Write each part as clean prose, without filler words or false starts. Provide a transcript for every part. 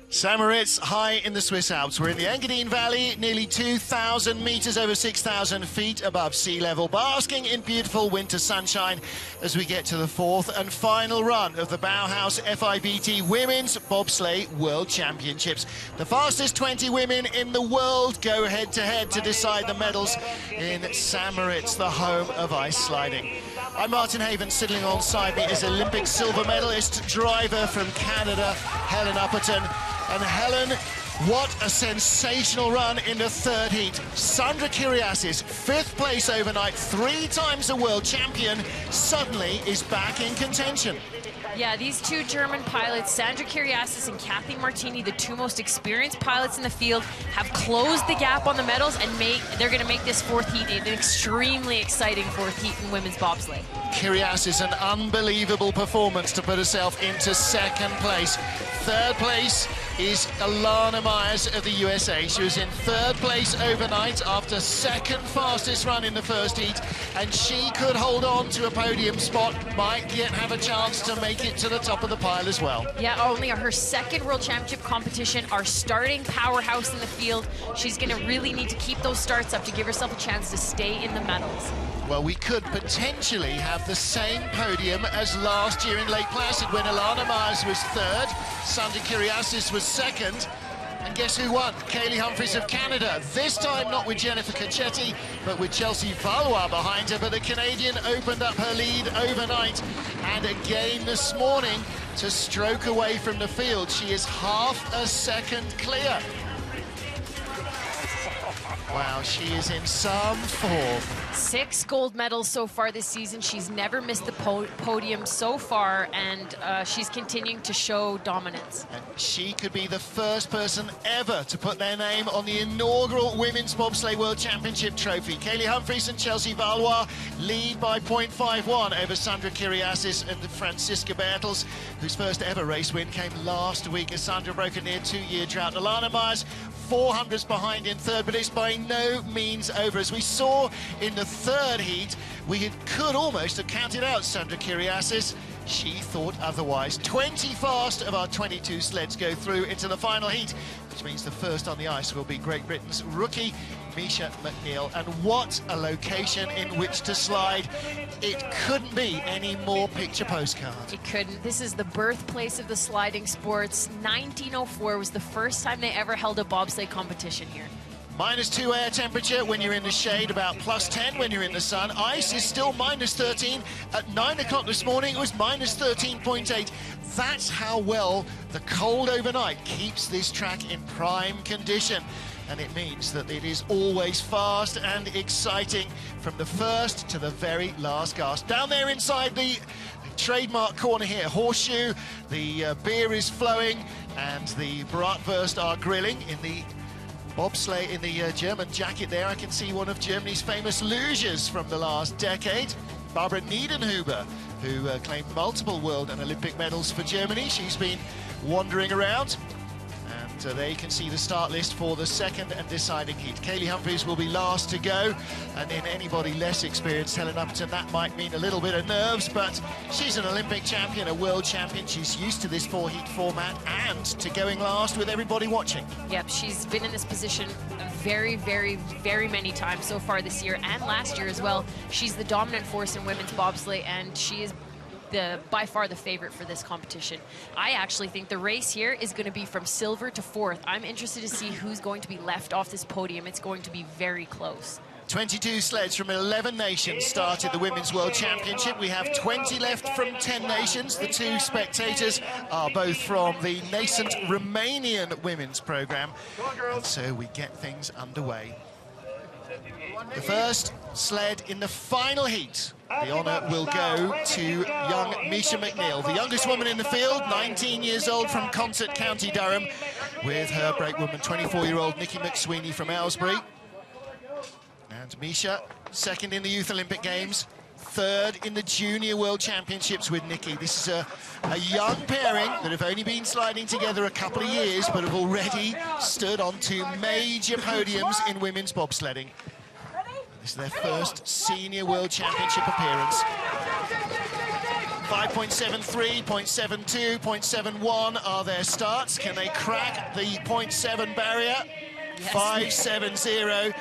St. Moritz, high in the Swiss Alps. We're in the Engadine Valley, nearly 2,000 metres over 6,000 feet above sea level, basking in beautiful winter sunshine as we get to the fourth and final run of the Bauhaus FIBT Women's Bobsleigh World Championships. The fastest 20 women in the world go head-to-head to decide the medals in St. Moritz, the home of ice sliding. I'm Martin Haven. Sitting alongside me is Olympic silver medalist driver from Canada, Helen Upperton. And Helen, what a sensational run in the third heat. Sandra Kyriasis, 5th place overnight, 3 times a world champion, suddenly is back in contention. Yeah, these two German pilots, Sandra Kyriasis and Kathy Martini, the two most experienced pilots in the field, have closed the gap on the medals, and they're going to make this fourth heat an extremely exciting fourth heat in women's bobsleigh. Kyriasis, an unbelievable performance to put herself into 2nd place. 3rd place is Alana Myers of the USA. She was in 3rd place overnight after 2nd fastest run in the first heat, and she could hold on to a podium spot, might yet have a chance to make it to the top of the pile as well. Yeah, only her 2nd World Championship competition, our starting powerhouse in the field. She's going to really need to keep those starts up to give herself a chance to stay in the medals. Well, we could potentially have the same podium as last year in Lake Placid when Alana Myers was 3rd, Sandra Kyriasis was 2nd, and guess who won? Kaylee Humphries of Canada. This time not with Jennifer Cacchetti, but with Chelsea Valois behind her, but the Canadian opened up her lead overnight, and again this morning to stroke away from the field. She is half a second clear. Wow, she is in some form. 6 gold medals so far this season. She's never missed the podium so far, and she's continuing to show dominance. And she could be the first person ever to put their name on the inaugural Women's Bobsleigh World Championship trophy. Kaylee Humphries and Chelsea Valois lead by 0.51 over Sandra Kyriasis and Francisca Bertels, whose first ever race win came last week as Sandra broke a near 2-year drought. Alana Myers, 400s behind in 3rd, but it's by no means over. As we saw in the 3rd heat, we could almost have counted out Sandra Kyriasis. She thought otherwise. 20 fast of our 22 sleds go through into the final heat, which means the first on the ice will be Great Britain's rookie, Misha McNeil. And what a location in which to slide. It couldn't be any more picture postcard. It couldn't. This is the birthplace of the sliding sports. 1904 was the first time they ever held a bobsleigh competition here. -2 air temperature when you're in the shade, about +10 when you're in the sun. Ice is still -13. At 9 o'clock this morning, it was -13.8. That's how well the cold overnight keeps this track in prime condition. And it means that it is always fast and exciting from the first to the very last gasp. Down there inside the trademark corner here, horseshoe, the beer is flowing and the bratwurst are grilling in the bobsleigh. In the German jacket there, I can see one of Germany's famous lugers from the last decade, Barbara Niedenhuber, who claimed multiple world and Olympic medals for Germany. She's been wandering around. And there you can see the start list for the 2nd and deciding heat. Kaylee Humphries will be last to go, and in anybody less experienced, Helen Upperton, that might mean a little bit of nerves, but she's an Olympic champion, a world champion. She's used to this 4-heat format and to going last with everybody watching. Yep, she's been in this position very, very, very many times so far this year and last year as well. She's the dominant force in women's bobsleigh, and she is by far the favorite for this competition. I actually think the race here is going to be from silver to 4th. I'm interested to see who's going to be left off this podium. It's going to be very close. 22 sleds from 11 nations started the Women's World Championship. We have 20 left from 10 nations. The 2 spectators are both from the nascent Romanian women's program. And so we get things underway. The first sled in the final heat. The honour will go to young Misha McNeil, the youngest woman in the field, 19 years old, from Consett, County Durham, with her brakewoman, 24-year-old Nikki McSweeney from Aylesbury. And Misha, 2nd in the Youth Olympic Games, 3rd in the Junior World Championships with Nikki. This is a young pairing that have only been sliding together a couple of years, but have already stood on 2 major podiums in women's bobsledding. This is their first Senior World Championship appearance. 5.73, 0.72, 0.71 are their starts. Can they crack the 0.7 barrier? Yes. 5.70.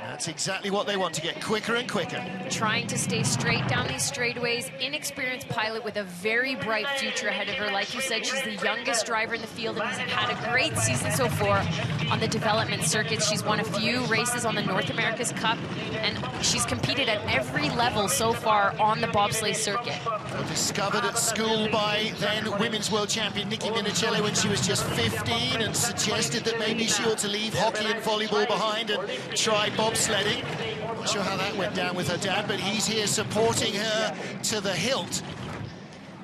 That's exactly what they want, to get quicker and quicker. Trying to stay straight down these straightaways. Inexperienced pilot with a very bright future ahead of her. Like you said, she's the youngest driver in the field and has had a great season so far on the development circuits. She's won a few races on the North America's Cup, and she's competed at every level so far on the bobsleigh circuit. Discovered at school by then women's world champion Nicki Minicello when she was just 15, and suggested that maybe she ought to leave hockey and volleyball behind and try bobsledding. Not sure how that went down with her dad, but he's here supporting her to the hilt.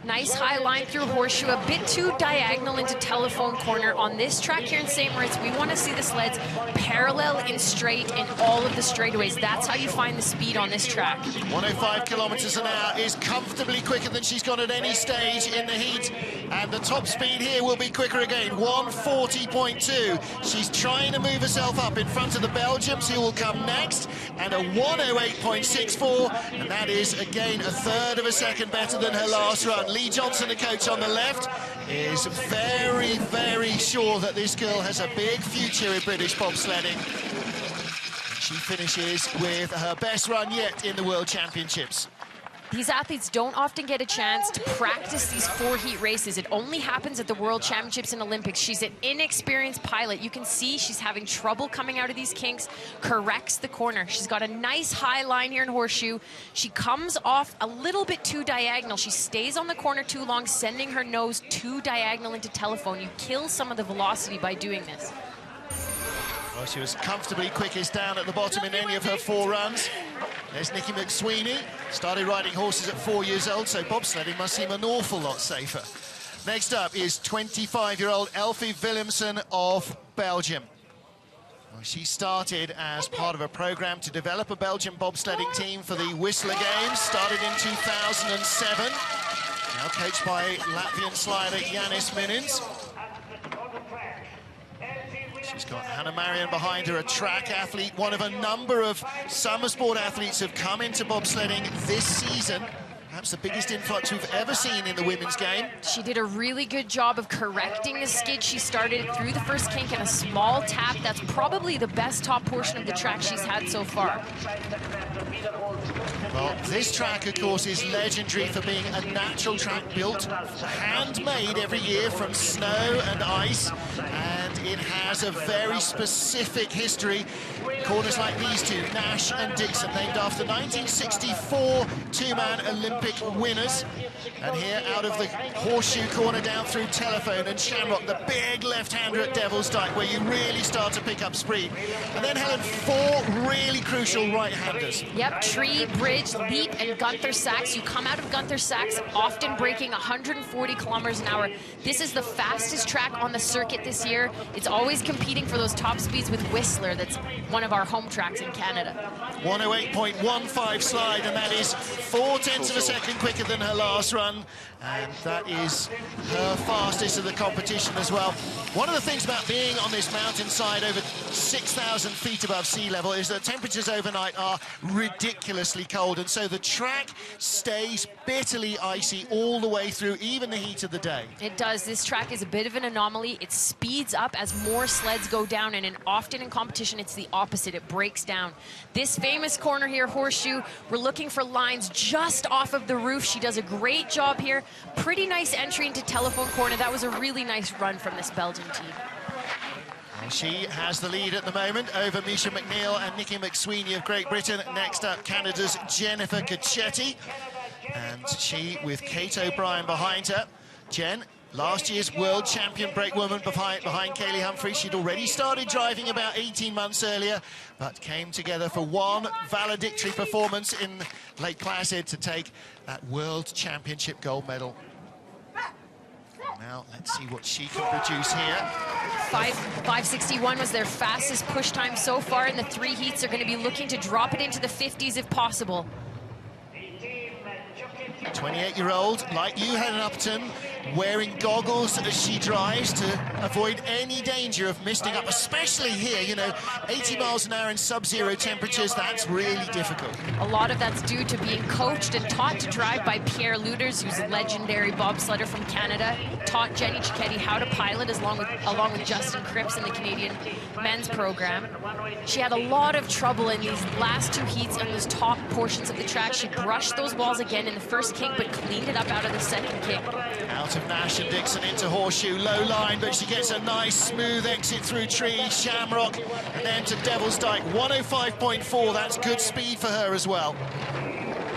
Nice high line through horseshoe, a bit too diagonal into telephone corner. On this track here in St. Moritz, we want to see the sleds parallel and straight in all of the straightaways. That's how you find the speed on this track. 105 kilometers an hour is comfortably quicker than she's gone at any stage in the heat. And the top speed here will be quicker again, 140.2. She's trying to move herself up in front of the Belgians, who will come next, and a 108.64. And that is, again, a third of a second better than her last run. Lee Johnson, the coach on the left, is very, very sure that this girl has a big future in British bobsledding. She finishes with her best run yet in the World Championships. These athletes don't often get a chance to practice these 4 heat races. It only happens at the World Championships and Olympics. She's an inexperienced pilot. You can see she's having trouble coming out of these kinks, corrects the corner. She's got a nice high line here in horseshoe. She comes off a little bit too diagonal. She stays on the corner too long, sending her nose too diagonal into telephone. You kill some of the velocity by doing this. Well, she was comfortably quickest down at the bottom in any of her 4 runs. There's Nikki McSweeney, started riding horses at 4 years old, so bobsledding must seem an awful lot safer. Next up is 25-year-old Elfie Willemsen of Belgium. Well, she started as part of a program to develop a Belgian bobsledding team for the Whistler Games, started in 2007, now coached by Latvian slider Jānis Minins. She's got Hannah Marion behind her, a track athlete, one of a number of summer sport athletes who have come into bobsledding this season. Perhaps the biggest influx we've ever seen in the women's game. She did a really good job of correcting the skid. She started through the first kink and a small tap. That's probably the best top portion of the track she's had so far. Well, this track, of course, is legendary for being a natural track built, handmade every year from snow and ice, and it has a very specific history. Corners like these two, Nash and Dixon, named after 1964 two-man Olympic winners. And here, out of the horseshoe corner down through Telephone and Shamrock, the big left-hander at Devil's Dyke, where you really start to pick up speed. And then, Helen, 4 really crucial right-handers. Yep, Tree, Bridge, Leap, and Gunther Sachs. You come out of Gunther Sachs often breaking 140 kilometers an hour. This is the fastest track on the circuit this year. It's always competing for those top speeds with Whistler. That's one of our home tracks in Canada. 108.15 slide, and that is 0.4 of a second quicker than her last run, and that is her fastest of the competition as well. One of the things about being on this mountainside over 6,000 feet above sea level is that temperatures overnight are ridiculously cold, and so the track stays bitterly icy all the way through, even the heat of the day. It does. This track is a bit of an anomaly. It speeds up as more sleds go down, and often in competition it's the opposite. It breaks down. This famous corner here, horseshoe, we're looking for lines just off of the roof. She does a great job here. Pretty nice entry into telephone corner. That was a really nice run from this Belgian team. Well, she has the lead at the moment over Misha McNeil and Nikki McSweeney of Great Britain. Next up, Canada's Jennifer Cacchetti, and she with Kate O'Brien behind her. Jen, last year's world champion brakewoman behind Kaylee Humphrey. She'd already started driving about 18 months earlier, but came together for one valedictory performance in Lake Placid to take that World Championship gold medal. Now, let's see what she can produce here. 5:61 was their fastest push time so far in the 3 heats. They're going to be looking to drop it into the 50s if possible. 28-year-old, like you, Helen Upton, wearing goggles as she drives to avoid any danger of misting up, especially here, you know, 80 miles an hour in sub-zero temperatures, that's really difficult. A lot of that's due to being coached and taught to drive by Pierre Luders, who's a legendary bobsledder from Canada, taught Jenny Cicchetti how to pilot along with Justin Cripps in the Canadian men's program. She had a lot of trouble in these last two heats on those top portions of the track. She brushed those walls again in the first kick, but cleaned it up out of the second kick. Out of Nash and Dixon into Horseshoe, low line, but she gets a nice smooth exit through trees, Shamrock, and then to Devil's Dyke. 105.4, that's good speed for her as well.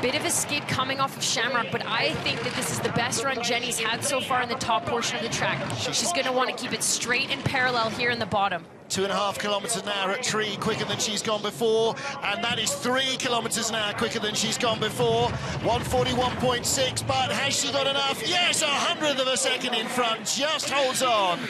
Bit of a skid coming off of Shamrock, but I think that this is the best run Jenny's had so far in the top portion of the track. She's going to want to keep it straight and parallel here in the bottom. 2.5 kilometers an hour at Tree, quicker than she's gone before, and that is 3 kilometers an hour quicker than she's gone before. 141.6, but has she got enough? Yes, 100th of a second in front, just holds on.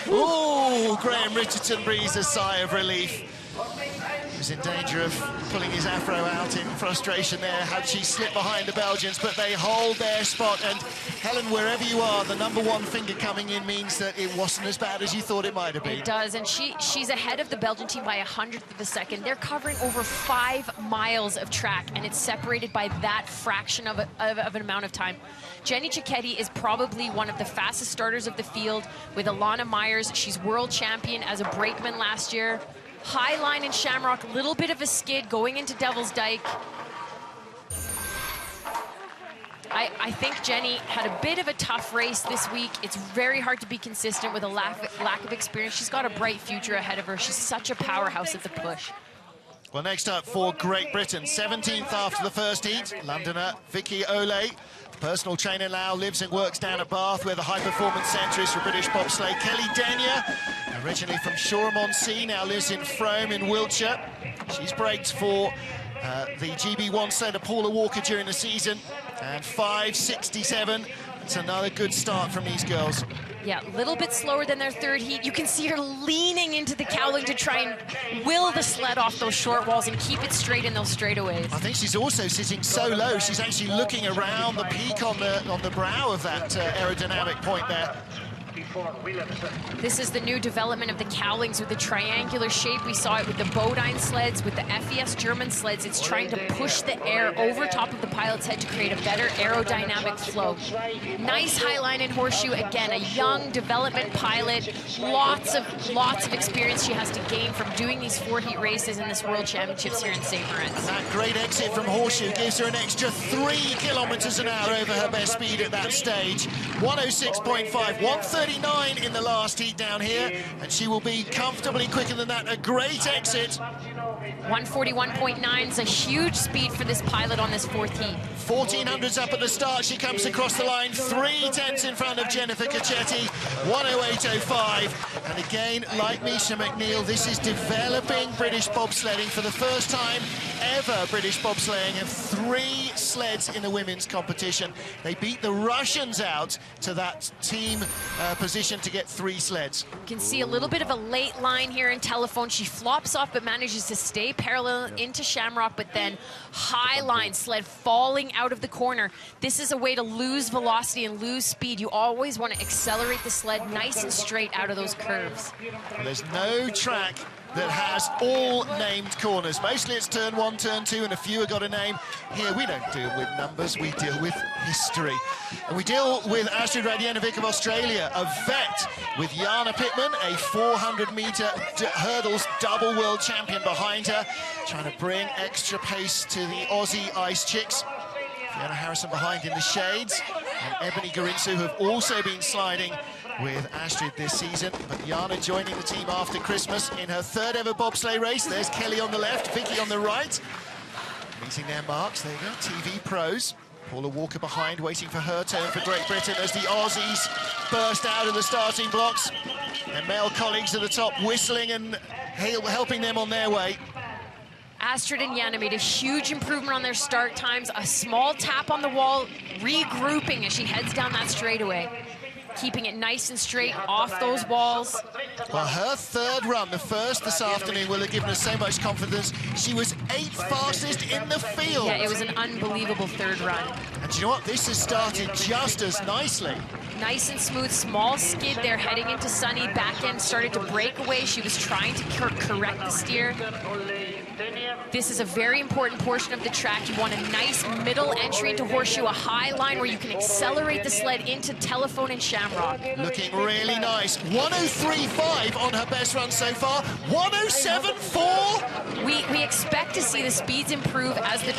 Ooh, Graham Richardson breathes a sigh of relief. He was in danger of pulling his afro out in frustration there had she slipped behind the Belgians, but they hold their spot. And Helen, wherever you are, the #1 finger coming in means that it wasn't as bad as you thought it might have been. It does, and she's ahead of the Belgian team by 100th of a second. They're covering over 5 miles of track, and it's separated by that fraction of an amount of time. Jenny Cicchetti is probably one of the fastest starters of the field with Alana Myers. She's world champion as a brakeman last year. High line in Shamrock, little bit of a skid going into Devil's Dyke. I think Jenny had a bit of a tough race this week. It's very hard to be consistent with a lack of experience. She's got a bright future ahead of her. She's such a powerhouse at the push. Well, next up for Great Britain, 17th after the first heat, Londoner Vicky Ole. Personal trainer now, lives and works down at Bath, where the high-performance centre is for British bobsleigh. Kelly Denyer, originally from Shoreham-on-Sea, now lives in Frome in Wiltshire. She's braked for the GB1 sledder Paula Walker during the season, and 5:67. It's another good start from these girls. Yeah, a little bit slower than their third heat. You can see her leaning into the cowling to try and will the sled off those short walls and keep it straight in those straightaways. I think she's also sitting so low, she's actually looking around the peak on the brow of that aerodynamic point there. This is the new development of the cowlings with the triangular shape. We saw it with the Bodine sleds, with the FES German sleds. It's trying to push the air over top of the pilot's head to create a better aerodynamic flow. Nice high line in Horseshoe. Again, a young development pilot. Lots of experience she has to gain from doing these 4-heat races in this World Championships here in St. Moritz. That great exit from Horseshoe gives her an extra 3 kilometers an hour over her best speed at that stage. 106.5, 139 in the last heat down here, and she will be comfortably quicker than that. A great exit. 141.9 is a huge speed for this pilot on this 4th heat. 1400s up at the start. She comes across the line 3/10 in front of Jennifer Cicchetti. 108.05. And again, like Misha McNeil, this is developing British bobsledding. For the first time ever, British bobsleighing have 3 sleds in the women's competition. They beat the Russians out to that team position to get 3 sleds. You can see a little bit of a late line here in Telephone. She flops off but manages to stay parallel into Shamrock, but then high line sled falling out of the corner. This is a way to lose velocity and lose speed. You always want to accelerate the sled nice and straight out of those curves. There's no track that has all named corners. Mostly it's turn 1, turn 2, and a few have got a name. Here we don't deal with numbers, we deal with history. And we deal with Astrid Radjenovic of Australia, a vet, with Jana Pittman, a 400-meter hurdles double world champion behind her, trying to bring extra pace to the Aussie Ice Chicks. Fiona Harrison behind in the shades, and Ebony Garinsu, who have also been sliding with Astrid this season. But Jana joining the team after Christmas in her 3rd ever bobsleigh race. There's Kelly on the left, Vicky on the right. Meeting their marks, there you go, TV pros. Paula Walker behind, waiting for her turn for Great Britain as the Aussies burst out of the starting blocks. Their male colleagues at the top whistling and helping them on their way. Astrid and Jana made a huge improvement on their start times. A small tap on the wall, regrouping as she heads down that straightaway. Keeping it nice and straight off those walls. Well, her 3rd run, the first this afternoon, will have given us so much confidence. She was 8th fastest in the field. Yeah, it was an unbelievable 3rd run. And do you know what? This has started just as nicely. Nice and smooth, small skid there heading into Sunny. Back end started to break away. She was trying to correct the steer. This is a very important portion of the track. You want a nice middle entry into Horseshoe, a high line where you can accelerate the sled into Telephone and Shamrock. Looking really nice. 103.5 on her best run so far. 107.4. We expect to see the speeds improve as the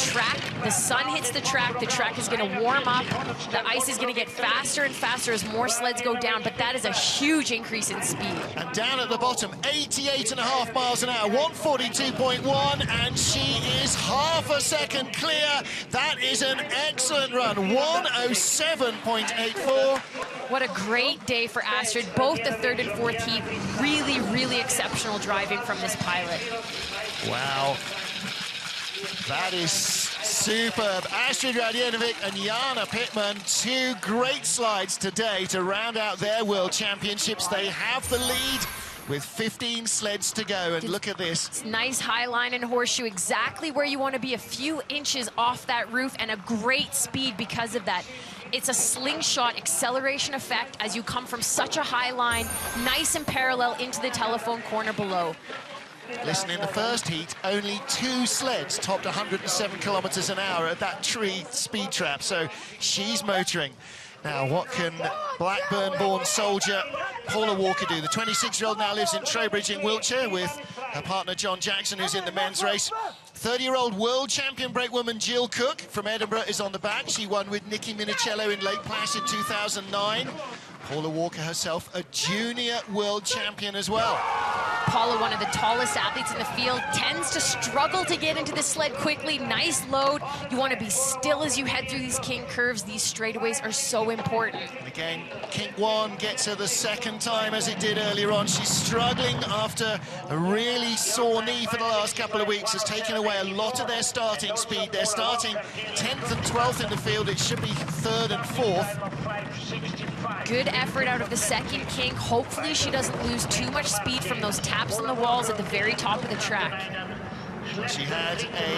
sun hits the track. The track is going to warm up. The ice is going to get faster and faster as more sleds go down, but that is a huge increase in speed. And down at the bottom, 88.5 miles an hour, 142.1, and she is half a second clear. That is an excellent run, 107.84. What a great day for Astrid. Both the third and fourth heat, really, really exceptional driving from this pilot. Wow. That is superb. Astrid Radjenovic and Jana Pittman, two great slides today to round out their World Championships. They have the lead with 15 sleds to go, and look at this. It's nice high line and Horseshoe, exactly where you want to be, a few inches off that roof, and a great speed because of that. It's a slingshot acceleration effect as you come from such a high line, nice and parallel into the telephone corner below. Listen, in the first heat, only 2 sleds topped 107 kilometers an hour at that tree speed trap, so she's motoring. Now, what can Blackburn-born soldier Paula Walker do? The 26-year-old now lives in Trowbridge in Wiltshire with her partner John Jackson, who's in the men's race. 30-year-old world champion brakewoman Jill Cook from Edinburgh is on the back. She won with Nicky Minicello in Lake Placid 2009. Paula Walker herself, a junior world champion as well. Paula, one of the tallest athletes in the field, tends to struggle to get into the sled quickly. Nice load. You want to be still as you head through these kink curves. These straightaways are so important. And again, kink 1 gets her the second time as it did earlier on. She's struggling after a really sore knee for the last couple of weeks. Has taken away a lot of their starting speed. They're starting 10th and 12th in the field. It should be 3rd and 4th. Good effort out of the second kink. Hopefully she doesn't lose too much speed from those taps on the walls at the very top of the track. She had a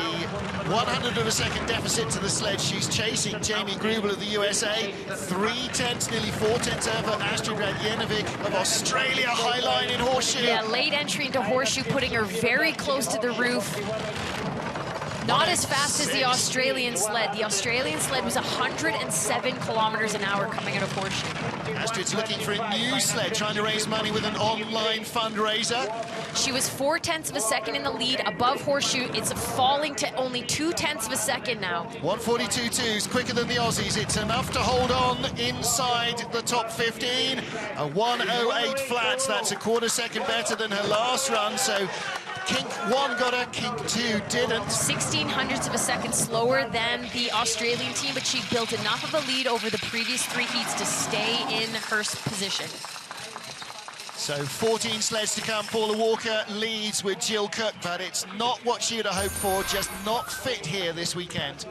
100 of a second deficit to the sled. She's chasing Jamie Grubel of the USA. 3/10, nearly 4/10 over Astrid Radjenovic of Australia. High line in Horseshoe. Yeah, late entry into Horseshoe, putting her very close to the roof. Not as fast as the Australian sled. The Australian sled was 107 kilometers an hour coming out of Horseshoe. Astrid's looking for a new sled, trying to raise money with an online fundraiser. She was 4/10 of a second in the lead above Horseshoe. It's falling to only 2/10 of a second now. 142.2 quicker than the Aussies. It's enough to hold on inside the top 15. A 108 flats. That's a quarter second better than her last run. So kink 1 got her, kink 2 didn't. 1600ths of a second slower than the Australian team, but she built enough of a lead over the previous 3 heats to stay in her position. So 14 sleds to come. Paula Walker leads with Jill Cook, but it's not what she would have hoped for, just not fit here this weekend.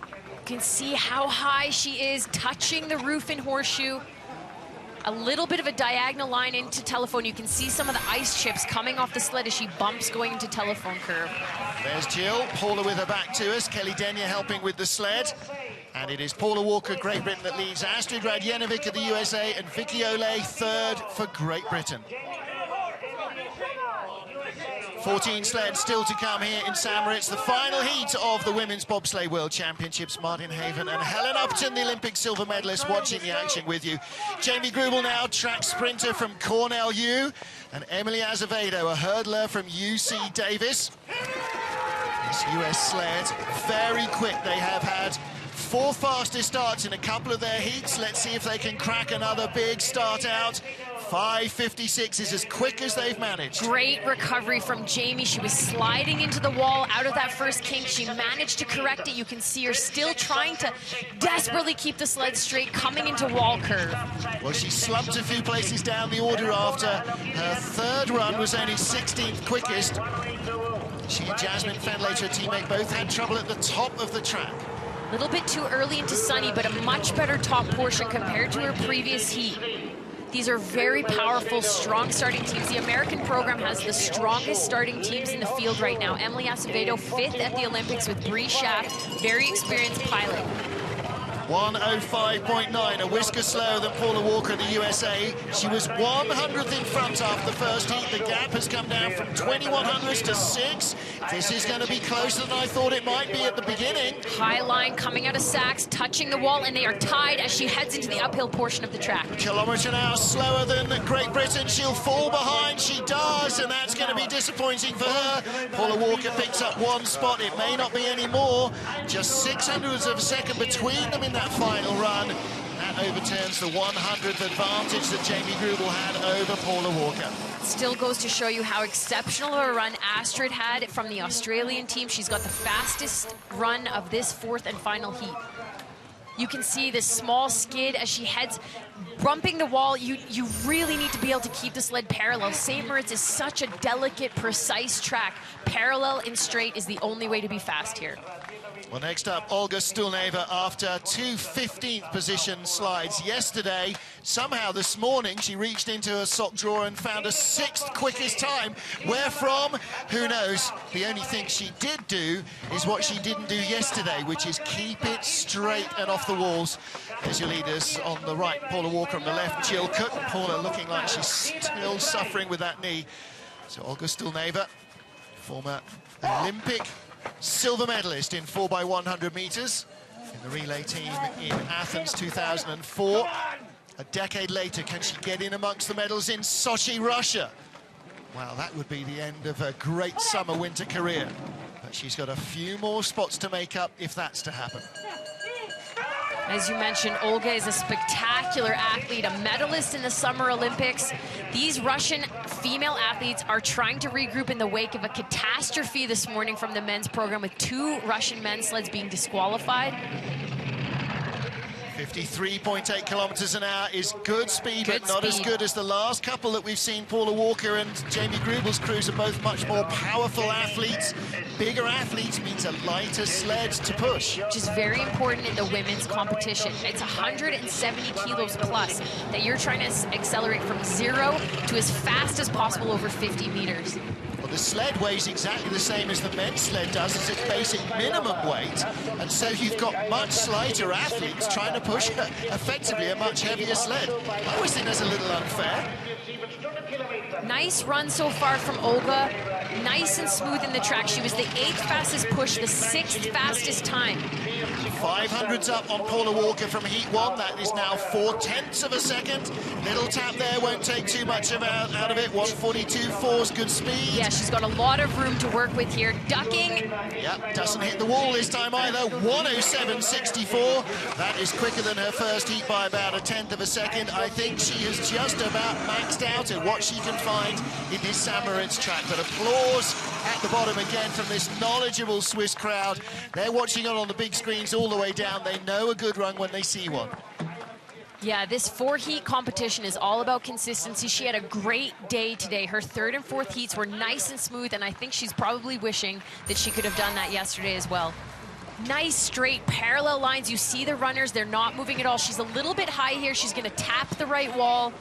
You can see how high she is, touching the roof in Horseshoe. A little bit of a diagonal line into Telephone. You can see some of the ice chips coming off the sled as she bumps going into Telephone curve. There's Jill, Paula with her back to us, Kelly Denyer helping with the sled. And it is Paula Walker, Great Britain, that leads. Astrid Radjenovic of the USA and Vicky Ole, 3rd for Great Britain. 14 sleds still to come here in St. Moritz. The final heat of the Women's Bobsleigh World Championships. Martin Haven and Helen Upton, the Olympic silver medalist, watching the action with you. Jamie Grubel now, track sprinter from Cornell U. And Emily Azevedo, a hurdler from UC Davis. This US sled, very quick. They have had 4 fastest starts in a couple of their heats. Let's see if they can crack another big start out. 5:56 is as quick as they've managed. Great recovery from Jamie. She was sliding into the wall out of that first kink. She managed to correct it. You can see her still trying to desperately keep the sled straight, coming into wall curve. Well, she slumped a few places down the order after her 3rd run was only 16th quickest. She and Jasmine Fenlater, her teammate, both had trouble at the top of the track. A little bit too early into Sunny, but a much better top portion compared to her previous heat. These are very powerful, strong starting teams. The American program has the strongest starting teams in the field right now. Emily Acevedo, 5th at the Olympics with Bree Schaff, very experienced pilot. 1:05.9, a whisker slower than Paula Walker in the USA. She was 100th in front after the first heat. The gap has come down from 2100ths to 6. This is going to be closer than I thought it might be at the beginning. High line coming out of Sachs, touching the wall, and they are tied as she heads into the uphill portion of the track. Kilometre an hour slower than Great Britain. She'll fall behind. She does, and that's going to be disappointing for her. Paula Walker picks up one spot. It may not be any more. Just 600ths of a second between them in that final run. That overturns the 100th advantage that Jamie Grubel had over Paula Walker. Still goes to show you how exceptional of a run Astrid had from the Australian team. She's got the fastest run of this fourth and final heat. You can see this small skid as she heads, bumping the wall. You really need to be able to keep the sled parallel. St. Moritz is such a delicate, precise track. Parallel and straight is the only way to be fast here. Well, next up, Olga Stulneva, after 2 15th position slides yesterday. Somehow this morning, she reached into her sock drawer and found a 6th quickest time. Where from? Who knows? The only thing she did do is what she didn't do yesterday, which is keep it straight and off the walls. There's your leaders on the right, Paula Walker on the left, Jill Cook. Paula looking like she's still suffering with that knee. So Olga Stulneva, former Olympic silver medalist in 4x100 meters in the relay team in Athens 2004. A decade later, can she get in amongst the medals in Sochi, Russia? Well, that would be the end of a great summer-winter career. But she's got a few more spots to make up if that's to happen. As you mentioned, Olga is a spectacular athlete, a medalist in the Summer Olympics. These Russian female athletes are trying to regroup in the wake of a catastrophe this morning from the men's program, with 2 Russian men's sleds being disqualified. 53.8 kilometers an hour is good speed, but not as good as the last couple that we've seen. Paula Walker and Jamie Grubel's crews are both much more powerful athletes. Bigger athletes means a lighter sled to push. Which is very important in the women's competition. It's 170 kilos plus that you're trying to accelerate from 0 to as fast as possible over 50 meters. Well, the sled weighs exactly the same as the men's sled does as its basic minimum weight, and so you've got much lighter athletes trying to push effectively a much heavier sled. I always think that's a little unfair. Nice run so far from Olga. Nice and smooth in the track. She was the 8th fastest push, the 6th fastest time. 500s up on Paula Walker from heat 1. That is now 4/10ths of a second. Little tap there, won't take too much out of it. 1:42.4's good speed. Yeah, she's got a lot of room to work with here. Ducking. Yep, doesn't hit the wall this time either. 1:07.64. That is quicker than her first heat by about 1/10 of a second. I think she has just about maxed out at what she can find in this St. Moritz track. But applause at the bottom again from this knowledgeable Swiss crowd. They're watching it on the big screens all the way down. They know a good run when they see one. Yeah, this 4-heat competition is all about consistency. She had a great day today. Her 3rd and 4th heats were nice and smooth, and I think she's probably wishing that she could have done that yesterday as well. Nice straight parallel lines. You see the runners, they're not moving at all. She's a little bit high here. She's going to tap the right wall.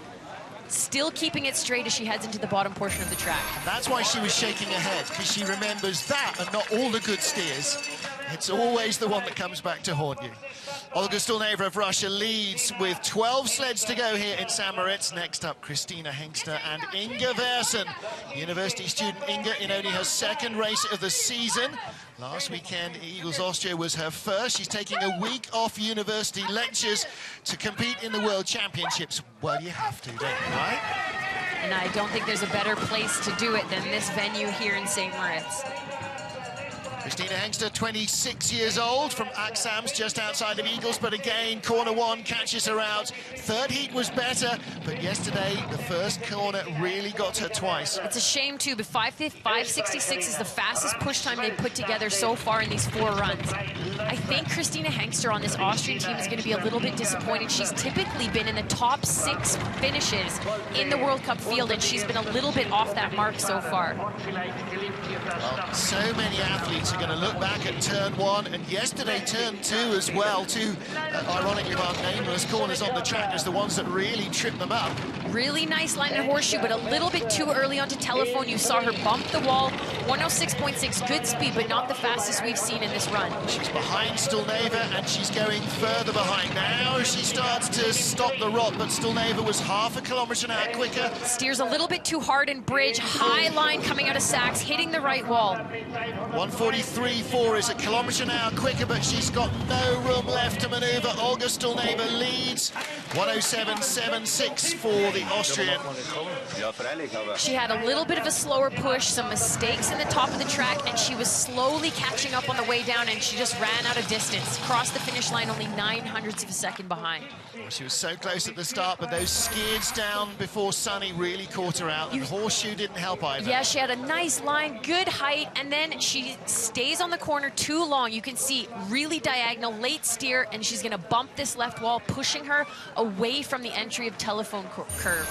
Still keeping it straight as she heads into the bottom portion of the track. That's why she was shaking her head, because she remembers that and not all the good steers. It's always the one that comes back to haunt you. Olga Stulneva of Russia leads with 12 sleds to go here in St. Moritz. Next up, Christina Hengster and Inga Versen. University student Inga in only her 2nd race of the season. Last weekend, Eagles Austria was her first. She's taking a week off university lectures to compete in the World Championships. Well, you have to, don't you, right? And I don't think there's a better place to do it than this venue here in St. Moritz. Christina Hengster, 26 years old, from Axams, just outside of Eagles, but again, corner 1 catches her out. 3rd heat was better, but yesterday, the first corner really got her twice. It's a shame, too, but 5:66 is the fastest push time they've put together so far in these 4 runs. I think Christina Hengster on this Austrian team is going to be a little bit disappointed. She's typically been in the top 6 finishes in the World Cup field, and she's been a little bit off that mark so far. Well, so many athletes are going to look back at turn 1 and yesterday turn 2 as well. 2 ironically nameless corners on the track as the ones that really trip them up. Really nice line in horseshoe, but a little bit too early onto telephone. You saw her bump the wall. 106.6, good speed, but not the fastest we've seen in this run. She's behind Stulneva, and she's going further behind. Now she starts to stop the rot, but Stulneva was half a kilometre an hour quicker. Steers a little bit too hard in bridge. High line coming out of Sachs, hitting the right wall. 1:43.4 is a kilometre an hour quicker, but she's got no room left to manoeuvre. Olga Stulneva leads. 1:07.76 for the Austrian. She had a little bit of a slower push, some mistakes in the top of the track, and she was slowly catching up on the way down, and she just ran out of distance. Crossed the finish line only 900ths of a second behind. She was so close at the start, but those skids down before Sunny really caught her out, and horseshoe didn't help either. Yeah, she had a nice line, good height, and then she stays on the corner too long. You can see really diagonal, late steer, and she's gonna bump this left wall, pushing her away from the entry of telephone curve.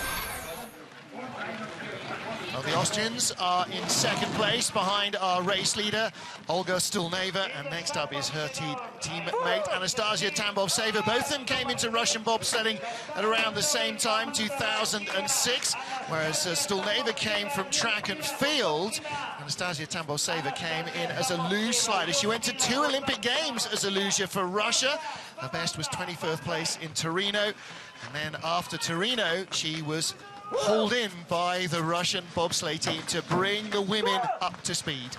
Well, the Austrians are in second place behind our race leader, Olga Stulneva, and next up is her teammate, Anastasia Tambov-Seva. Both of them came into Russian bobsledding at around the same time, 2006, whereas Stulneva came from track and field. Anastasia Tambov-Seva came in as a luge slider. She went to 2 Olympic Games as a luger for Russia. Her best was 21st place in Torino, and then after Torino, she was hauled in by the Russian bobsleigh team to bring the women up to speed.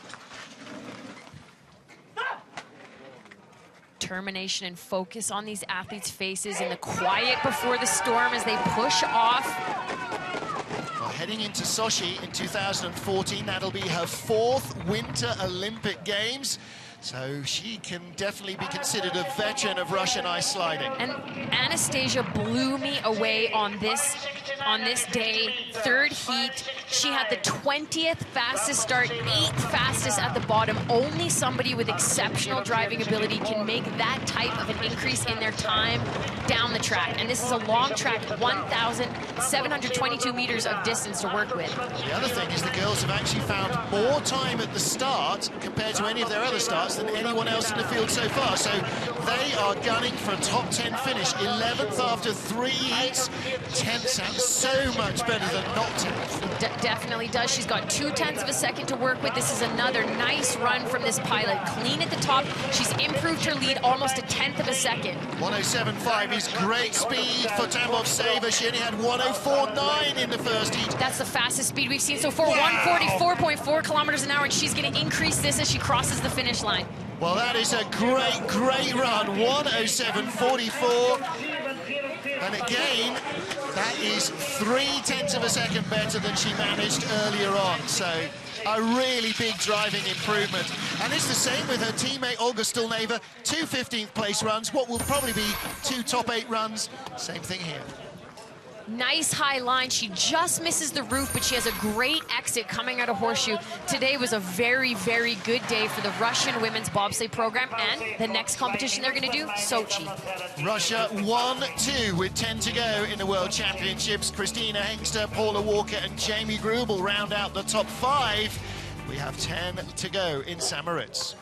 Determination and focus on these athletes' faces in the quiet before the storm as they push off. Well, heading into Sochi in 2014, that'll be her 4th Winter Olympic Games. So she can definitely be considered a veteran of Russian ice sliding. And Anastasia blew me away on this day, 3rd heat. She had the 20th fastest start, 8th fastest at the bottom. Only somebody with exceptional driving ability can make that type of an increase in their time down the track. And this is a long track, 1,722 meters of distance to work with. The other thing is the girls have actually found more time at the start compared to any of their other starts than anyone else in the field so far. So they are gunning for a top 10 finish. 11th after 3 heats. 10th sounds so much better than not 10th. Definitely does. She's got 0.2 of a second to work with. This is another nice run from this pilot. Clean at the top. She's improved her lead almost 1/10 of a second. 1:07.5 is great speed for Tambov-Seva. She only had 1:04.9 in the first heat. That's the fastest speed we've seen so far. Wow. 144.4 kilometers an hour, and she's going to increase this as she crosses the finish line. Well, that is a great run. 1:07.44. And again, that is 0.3 of a second better than she managed earlier on. So a really big driving improvement. And it's the same with her teammate Olga Stulneva. 2 15th place runs, what will probably be 2 top 8 runs. Same thing here. Nice high line. She just misses the roof, but she has a great exit coming out of horseshoe. Today was a very, very good day for the Russian women's bobsleigh program, and the next competition they're going to do, Sochi. Russia 1-2 with 10 to go in the World Championships. Christina Hengster, Paula Walker and Jamie Grubel round out the top 5. We have 10 to go in St. Moritz.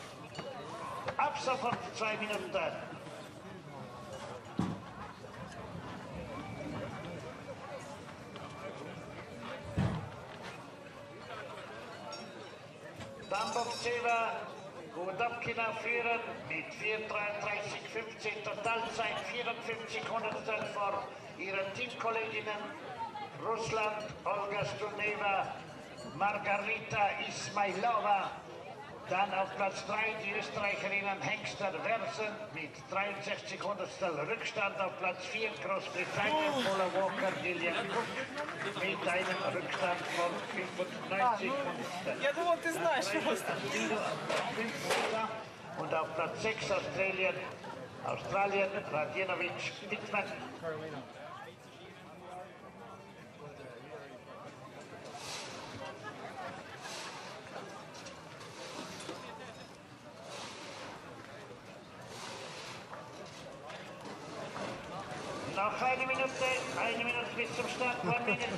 Tambov-Seva går Dabkina führen mit 4:33,15 Totalzeit, 54 Hundertstel vor ihren Teamkolleginnen Russland, Olga Stulneva, Margarita Ismailova. Dann auf Platz 3 die Österreicherinnen Hengster Versen mit 63 Hundertstel Rückstand. Auf Platz 4 Großbritannien, Paula Walker, Gillian Cook mit einem Rückstand von 95 Hundertstel. Я думал, ты знаешь просто. Und auf Platz 6 Australien, Radjenovic Pittman. Noch eine Minute bis zum Start, 1 Minute.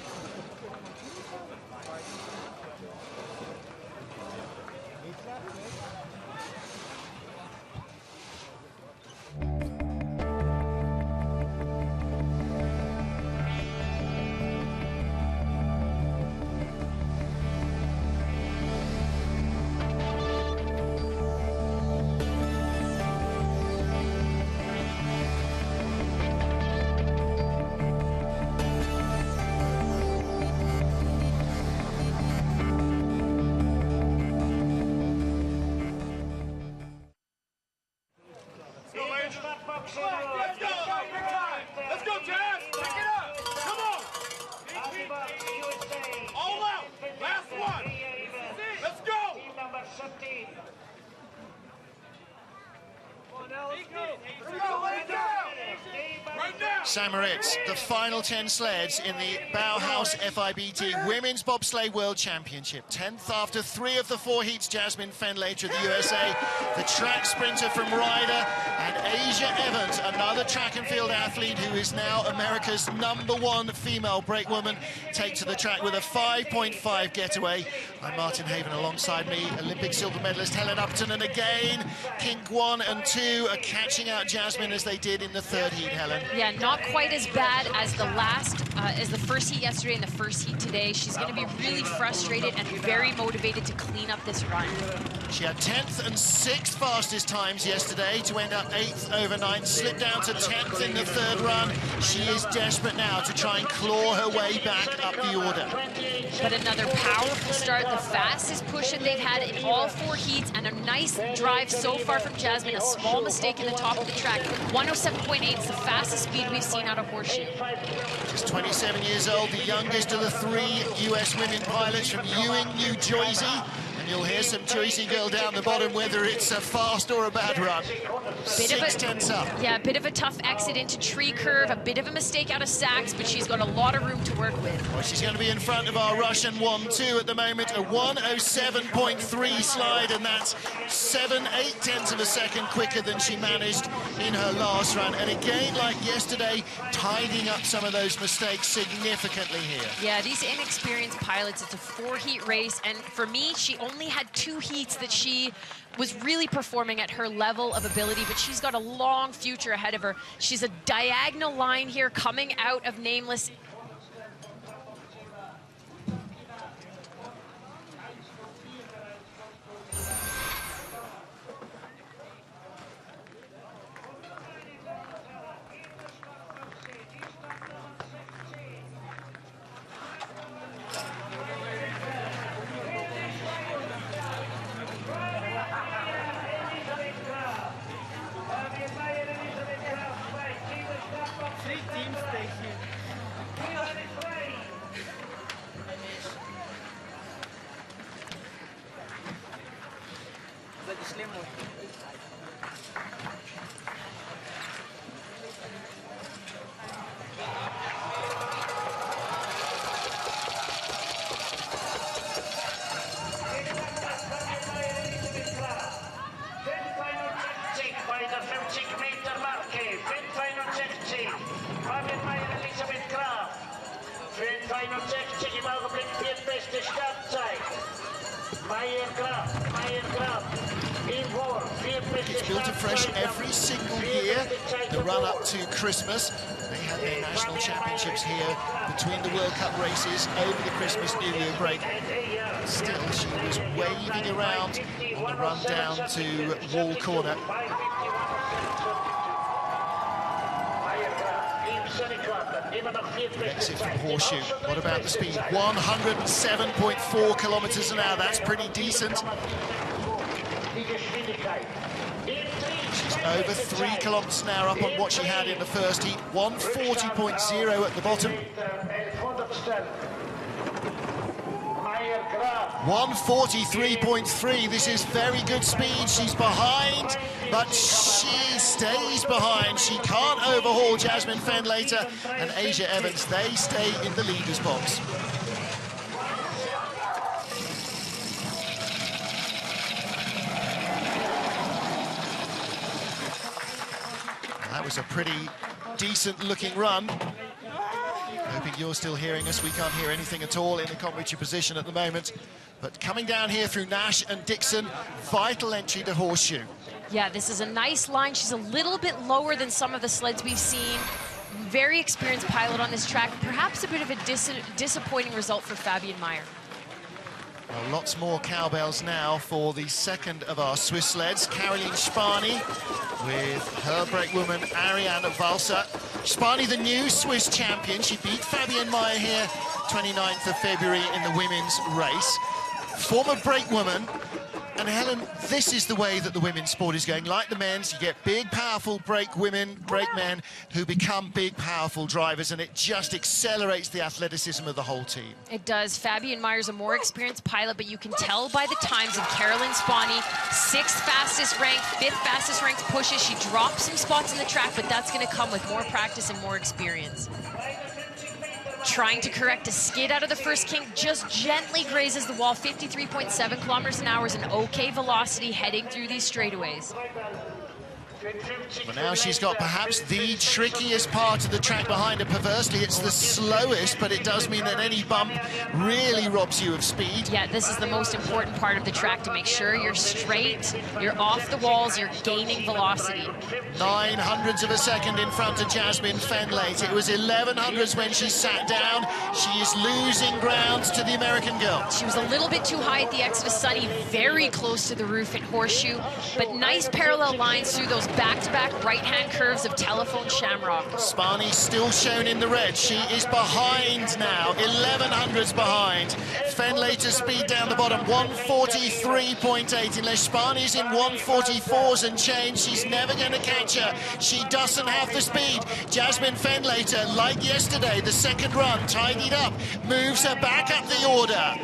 St. Moritz, the final 10 sleds in the Bauhaus FIBT Women's Bobsleigh World Championship. 10th after 3 of the 4 heats, Jasmine Fenlater of the USA, the track sprinter from Ryder, and Asia Evans, another track and field athlete who is now America's #1 female brakewoman, take to the track with a 5.5 getaway. I'm Martin Haven alongside me, Olympic silver medalist Helen Upton, and again, Kink 1 and 2 are catching out Jasmine as they did in the 3rd heat, Helen. Yeah, not quite as bad as the first heat yesterday and the first heat today. She's going to be really frustrated and very motivated to clean up this run. She had 10th and 6th fastest times yesterday to end up 8th overnight, slipped down to 10th in the 3rd run. She is desperate now to try and claw her way back up the order. But another powerful start, the fastest push that they've had in all 4 heats, and a nice drive so far from Jasmine. A small mistake in the top of the track. 107.8 is the fastest speed we've seen out of Horseshoe. She's 27 years old, the youngest of the 3 US women pilots from Ewing, New Jersey. And you'll hear some Jersey girl down the bottom, whether it's a fast or a bad run. 6/10 up. Yeah, a bit of a tough exit into tree curve, a bit of a mistake out of Sachs, but she's got a lot of room to work with. Well, she's going to be in front of our Russian 1-2 at the moment, a 107.3 slide, and that's 7/8 of a second quicker than she managed in her last run. And again, like yesterday, tidying up some of those mistakes significantly here. Yeah, these inexperienced pilots, it's a 4-heat race, and for me, she only had 2 heats that she was really performing at her level of ability, but she's got a long future ahead of her. She's a diagonal line here coming out of Nameless. It's built afresh every single year, the run up to Christmas. They had their national championships here between the World Cup races over the Christmas New Year break. Still, she was waving around on the run down to Wall Corner. Exit from Horseshoe. What about the speed? 107.4 kilometers an hour. That's pretty decent. She's over 3 kilometers an hour up on what she had in the first heat. 140.0 at the bottom. 143.3. This is very good speed. She's behind, but she stays behind. She can't overhaul Jasmine Fenlater and Asia Evans. They stay in the leader's box. That was a pretty decent-looking run. Hoping you're still hearing us. We can't hear anything at all in the commentary position at the moment. But coming down here through Nash and Dixon, vital entry to Horseshoe. Yeah, this is a nice line. She's a little bit lower than some of the sleds we've seen. Very experienced pilot on this track. Perhaps a bit of a disappointing result for Fabian Meyer. Well, lots more cowbells now for the second of our Swiss sleds. Caroline Spani with her brakewoman Ariane Walser. Spani, the new Swiss champion. She beat Fabian Meyer here 29th of February in the women's race. Former brakewoman, and And Helen, this is the way that the women's sport is going. Like the men's, you get big, powerful brake women, brake men who become big, powerful drivers, and it just accelerates the athleticism of the whole team. It does. Fabian Meyer's a more experienced pilot, but you can tell by the times of Carolyn Spani, 6th fastest ranked, 5th fastest ranked pushes. She dropped some spots in the track, but that's going to come with more practice and more experience. Trying to correct a skid out of the first kink, just gently grazes the wall. 53.7 kilometers an hour is an okay velocity heading through these straightaways. Well, now she's got perhaps the trickiest part of the track behind her. Perversely, it's the slowest, but it does mean that any bump really robs you of speed. Yeah, this is the most important part of the track, to make sure you're straight, you're off the walls, you're gaining velocity. 900ths of a second in front of Jasmine Fenlate. It was 1100ths when she sat down. She is losing ground to the American girl. She was a little bit too high at the exit of Sunny, very close to the roof in Horseshoe, but nice parallel lines through those back-to-back right-hand curves of Telephone Shamrock. Spani still shown in the red. She is behind now, 1100ths behind. Fenlater's speed down the bottom, 143.8. Unless Spani's in 144s and change, she's never going to catch her. She doesn't have the speed. Jasmine Fenlater, like yesterday, the second run, tidied up, moves her back up the order.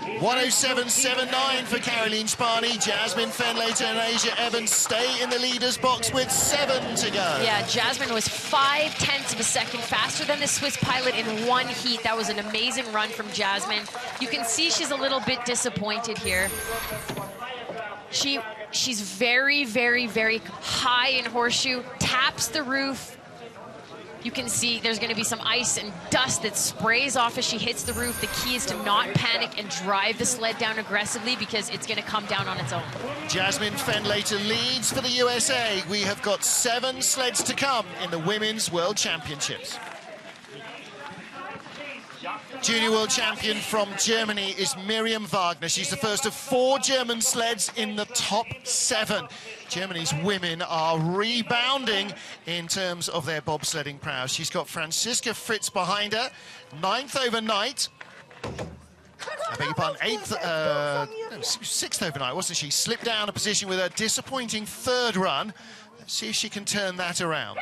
107.79 for Caroline Spani. Jasmine Fenlater and Asia Evans stay in the leader's box with 7 to go. Yeah, Jasmine was 0.5 of a second faster than the Swiss pilot in one heat. That was an amazing run from Jasmine. You can see she's a little bit disappointed here. She's very, very, very high in Horseshoe, taps the roof. You can see there's going to be some ice and dust that sprays off as she hits the roof. The key is to not panic and drive the sled down aggressively, because it's going to come down on its own. Jasmine Fenlater leads for the USA. We have got 7 sleds to come in the Women's World Championships. Junior world champion from Germany is Miriam Wagner. She's the first of 4 German sleds in the top 7. Germany's women are rebounding in terms of their bobsledding prowess. She's got Franziska Fritz behind her, 9th overnight. I beg your pardon, 6th overnight, wasn't she? Slipped down a position with a disappointing 3rd run. Let's see if she can turn that around.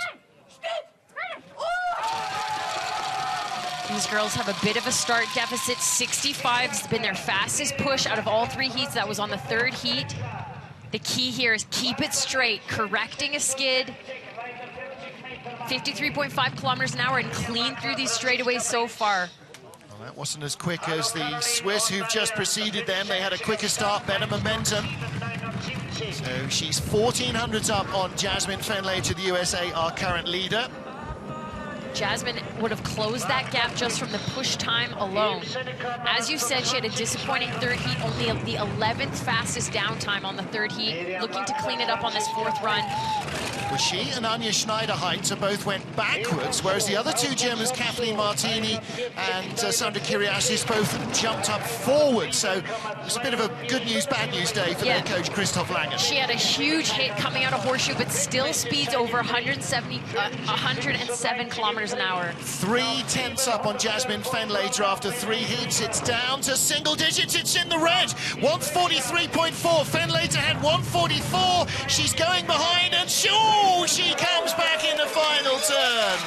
These girls have a bit of a start deficit. 65 has been their fastest push out of all 3 heats. That was on the 3rd heat. The key here is keep it straight, correcting a skid. 53.5 kilometers an hour and clean through these straightaways so far. Well, that wasn't as quick as the Swiss who've just preceded them. They had a quicker start, better momentum. So she's 1400ths up on Jasmine Fenlater, the USA, our current leader. Jasmine would have closed that gap just from the push time alone. As you said, she had a disappointing 3rd heat, only the 11th fastest downtime on the 3rd heat, looking to clean it up on this 4th run. Well, she and Anja Schneiderheitzer both went backwards, whereas the other 2 Germans, Kathleen Martini and Sandra Kiriasis, both jumped up forward. So it was a bit of a good news, bad news day for their coach, Christoph Langen. She had a huge hit coming out of Horseshoe, but still speeds over 107 kilometers an hour. 3/10 up on Jasmine Fenlater after 3 heats. It's down to single digits. It's in the red. 143.4. Fenlater had 144. She's going behind, and she comes back in the final turn.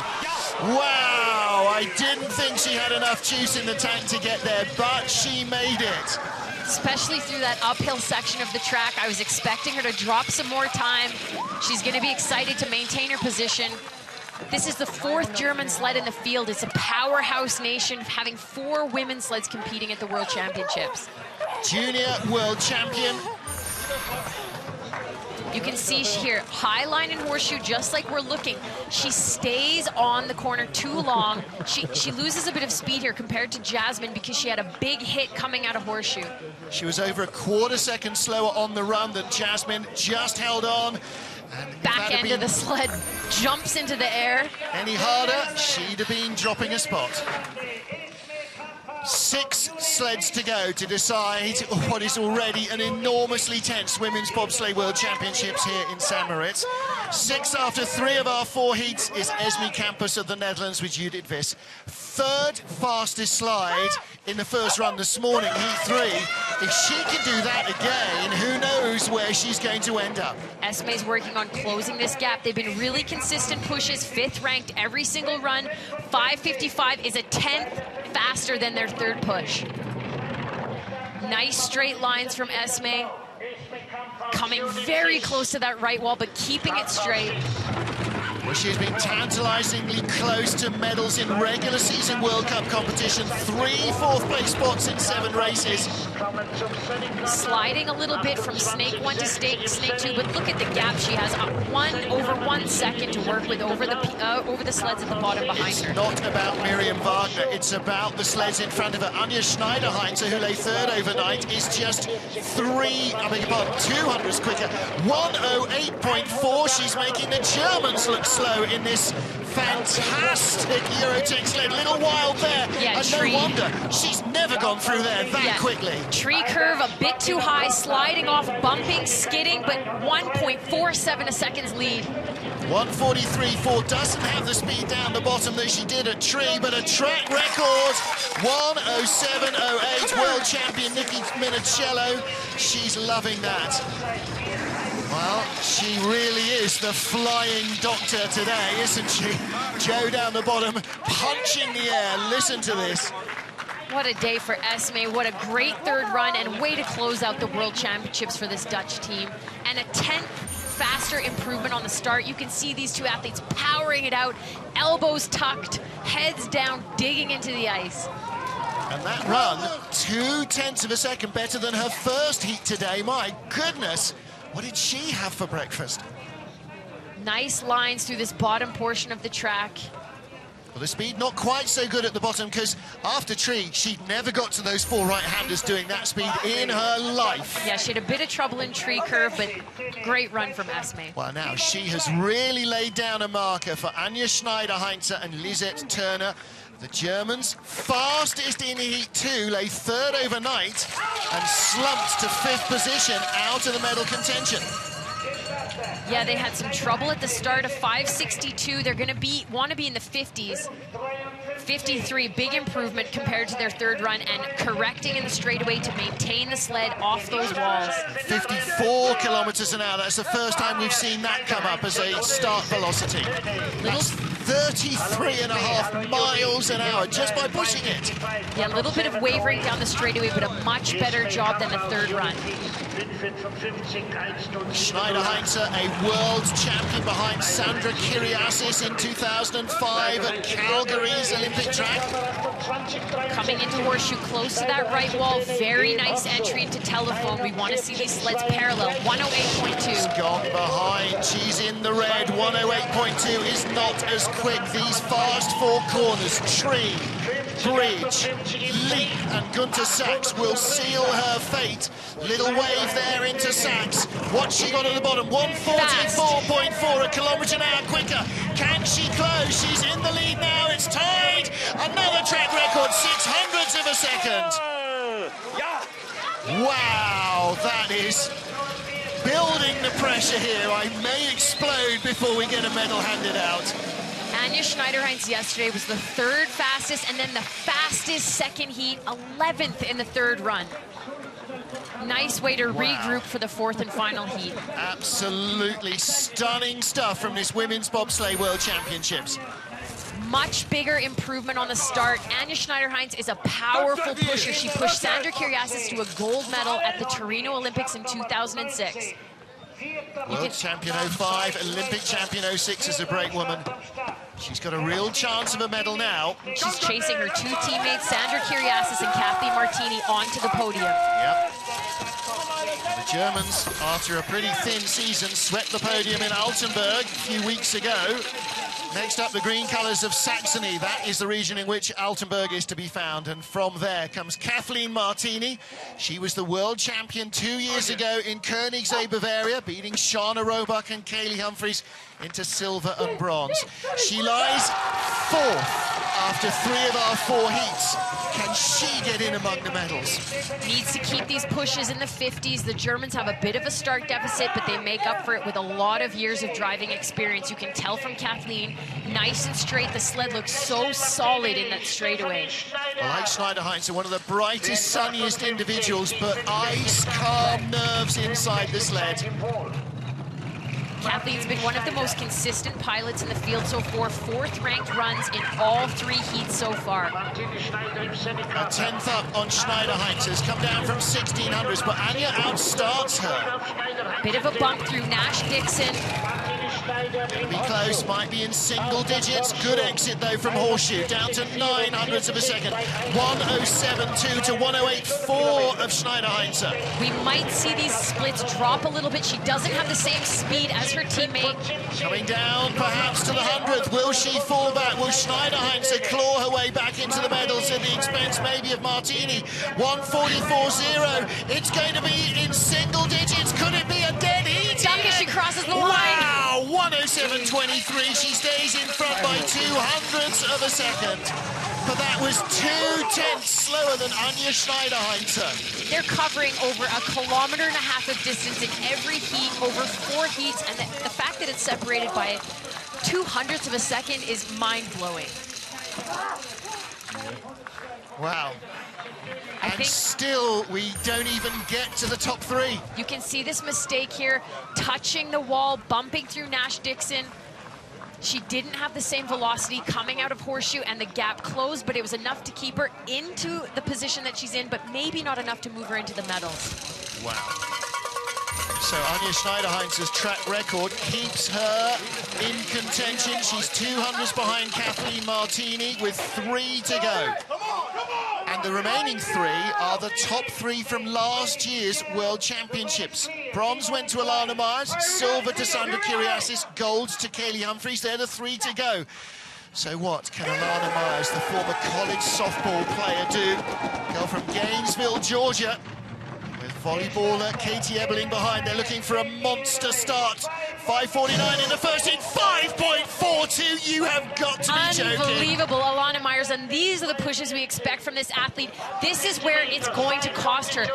Wow, I didn't think she had enough juice in the tank to get there, but she made it. Especially through that uphill section of the track. I was expecting her to drop some more time. She's going to be excited to maintain her position. This is the 4th German sled in the field. It's a powerhouse nation, having 4 women's sleds competing at the World Championships. Junior world champion. You can see here, high line in Horseshoe, just like we're looking. She stays on the corner too long. She loses a bit of speed here compared to Jasmine because she had a big hit coming out of Horseshoe. She was over a 1/4 second slower on the run than Jasmine, just held on. And back end of the sled jumps into the air. Any harder, she'd have been dropping a spot. 6 sleds to go to decide what is already an enormously tense Women's Bobsleigh World Championships here in St. Moritz. 6 after 3 of our 4 heats is Esme Campus of the Netherlands with Judith Vis. third fastest slide in the first run this morning, heat 3. If she can do that again, who knows where she's going to end up. Esme's working on closing this gap. They've been really consistent pushes, 5th ranked every single run. 5:55 is a 10th faster than their third push. Nice straight lines from Esme. Coming very close to that right wall, but keeping it straight. Well, she's been tantalizingly close to medals in regular season World Cup competition. 3 4th-place spots in 7 races. Sliding a little bit from snake 1 to snake 2, but look at the gap she has. Over 1 second to work with over the sleds at the bottom behind her. It's not about Miriam Wagner. It's about the sleds in front of her. Anja Schneiderheinze, who lay 3rd overnight, is just 200s quicker. 1:08.4. She's making the Germans look slow in this fantastic Eurotech sled. Little wild there, yeah, and no wonder she's never gone through there that quickly. Tree curve a bit too high, sliding off, bumping, skidding, but 1.47 seconds lead. 1:43.4 doesn't have the speed down the bottom that she did at Tree, but a track record 1:07.08. World champion Nikki Minicello. She's loving that. Well, she really is the flying doctor today, isn't she? Joe down the bottom, punching the air. Listen to this. What a day for Esme. What a great third run, and way to close out the World Championships for this Dutch team. And a 10th faster improvement on the start. You can see these two athletes powering it out, elbows tucked, heads down, digging into the ice. And that run, 0.2 of a second better than her first heat today. My goodness. What did she have for breakfast? Nice lines through this bottom portion of the track. Well, the speed not quite so good at the bottom, because after Tree, she never got to those 4 right-handers doing that speed in her life. Yeah, she had a bit of trouble in Tree curve, but great run from Esme. Well, now she has really laid down a marker for Anja Schneiderheinze and Lisette Turner. The Germans, fastest in heat 2, lay 3rd overnight and slumped to 5th position out of the medal contention. Yeah, they had some trouble at the start of 5:62. They're going to want to be in the 50s. 53, big improvement compared to their third run, and correcting in the straightaway to maintain the sled off those walls. 54 kilometers an hour. That's the first time we've seen that come up as a start velocity. That's 33.5 miles an hour just by pushing it. Yeah, a little bit of wavering down the straightaway, but a much better job than the third run. Schneiderheinze, a world champion behind Sandra Kyriasis in 2005 at Calgary's Olympic track. Coming into Horseshoe, close to that right wall. Very nice entry into telephone. We want to see these sleds parallel. 1:08.2. She's gone behind. She's in the red. 1:08.2 is not as quick. These fast 4 corners, Tree, Bridge, Leap, and Gunter Sachs will seal her fate. Little wave there into Sachs. What's she got at the bottom? 1:44.4, a kilometre an hour quicker. Can she close? She's in the lead now. It's tied. Another track record, 0.06 of a second. Wow, that is building the pressure here. I may explode before we get a medal handed out. Anja Schneiderheinze yesterday was the 3rd fastest, and then the fastest second heat, 11th in the 3rd run. Nice way to regroup for the 4th and final heat. Absolutely stunning stuff from this Women's Bobsleigh World Championships. Much bigger improvement on the start. Anja Schneiderheinze is a powerful pusher. She pushed Sandra Kyriasis to a gold medal at the Torino Olympics in 2006. World champion 05, Olympic champion 06 as a break woman. She's got a real chance of a medal now. She's chasing her 2 teammates, Sandra Kyriasis and Kathy Martini, onto the podium. Yep. The Germans, after a pretty thin season, swept the podium in Altenburg a few weeks ago. Next up, the green colours of Saxony. That is the region in which Altenburg is to be found. And from there comes Kathleen Martini. She was the world champion 2 years ago in Koenigsee, Bavaria, beating Shana Roebuck and Kaylee Humphries into silver and bronze. She lies 4th after 3 of our 4 heats. Can she get in among the medals? Needs to keep these pushes in the 50s. The Germans have a bit of a start deficit, but they make up for it with a lot of years of driving experience. You can tell from Kathleen, nice and straight. The sled looks so solid in that straightaway. I like Schneider-Heinze, one of the brightest, sunniest individuals, but ice calm nerves inside the sled. Kathleen's been one of the most consistent pilots in the field so far. 4th ranked runs in all 3 heats so far. A 10th up on Schneider-Heinze, has come down from 1600s, but Anya outstarts her. Bit of a bump through Nash-Dixon. Be close, might be in single digits. Good exit though from Horseshoe, down to 900ths of a second. 107.2 to 108.4 of Schneider-Heinze. We might see these splits drop a little bit. She doesn't have the same speed as her teammate. Coming down perhaps to the 100th. Will she fall back? Will Schneider-Heinze claw her way back into the medals at the expense maybe of Martini? 144.0. It's going to be in single digits. Could it be a dead heat? Duck as she crosses the line. Wow, 107.23. She stays in front by 200ths of a second. But that was 2/10 slower than Anya Schneider-Heinze. They're covering over 1.5 kilometers of distance in every heat, over 4 heats, and the fact that it's separated by 200ths of a second is mind-blowing. Wow. I And think still, we don't even get to the top 3. you can see this mistake here, touching the wall, bumping through Nash-Dixon. She didn't have the same velocity coming out of Horseshoe, and the gap closed, but it was enough to keep her into the position that she's in, but maybe not enough to move her into the medals. Wow. So Anya Schneider-Heinze's track record keeps her in contention. She's 200ths behind Kathleen Martini with 3 to go. And the remaining 3 are the top 3 from last year's World Championships. Bronze went to Alana Myers, silver to Sandra Kyriasis, gold to Kaylee Humphries. They're the 3 to go. So what can Alana Myers, the former college softball player, do? Girl from Gainesville, Georgia, with volleyballer Katie Ebeling behind. They're looking for a monster start. 5:49 in the first in 5.42. You have got to be joking. Unbelievable, Alana Myers, and these are the pushes we expect from this athlete. This is where it's going to cost her.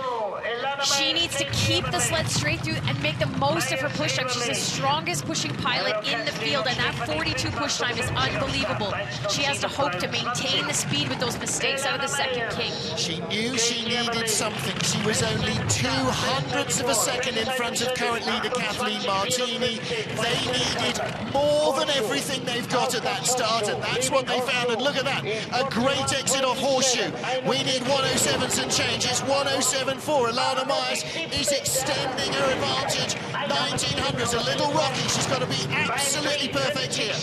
She needs to keep the sled straight through and make the most of her push time. She's the strongest pushing pilot in the field, and that 42 push time is unbelievable. She has to hope to maintain the speed with those mistakes out of the second king. She knew she needed something. She was only 200ths of a second in front of current leader Kathleen Martini. They needed more than everything they've got at that start, and that's what they found. And look at that, a great exit off Horseshoe. We need 107s and change. It's 107.4. Alana Myers is extending her advantage. 1900s, a little rocky. She's got to be absolutely perfect here.